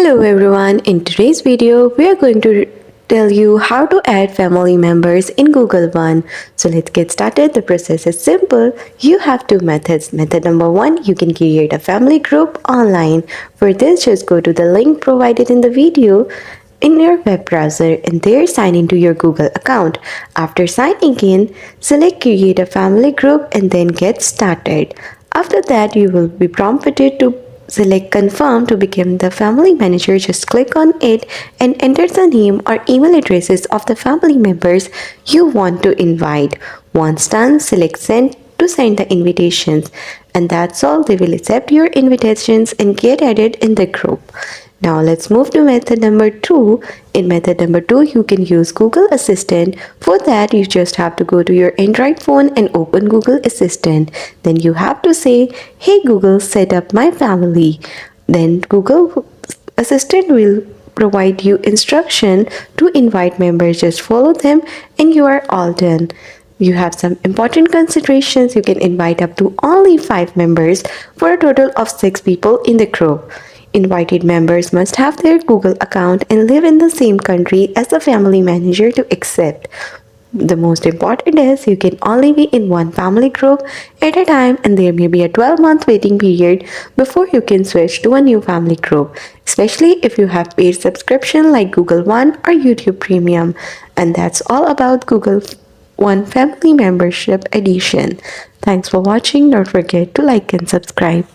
Hello everyone, in today's video we are going to tell you how to add family members in Google One. So let's get started. The process is simple. You have two methods. Method number one, you can create a family group online. For this, just go to the link provided in the video in your web browser and there sign into your Google account. After signing in, select create a family group and then get started. After that, you will be prompted to select confirm to become the family manager. Just click on it and enter the name or email addresses of the family members you want to invite. Once done, select send to send the invitations, and that's all. They will accept your invitations and get added in the group. Now let's move to method number two. In method number two, you can use Google Assistant. For that, you just have to go to your Android phone and open Google Assistant. Then you have to say, "Hey Google, set up my family." Then Google Assistant will provide you instruction to invite members. Just follow them and you are all done. You have some important considerations. You can invite up to only 5 members for a total of 6 people in the group. Invited members must have their Google account and live in the same country as the family manager to accept. The most important is you can only be in one family group at a time, and there may be a 12-month waiting period before you can switch to a new family group, especially if you have paid subscription like Google One or YouTube Premium. And that's all about Google One Family Membership Edition. Thanks for watching. Don't forget to like and subscribe.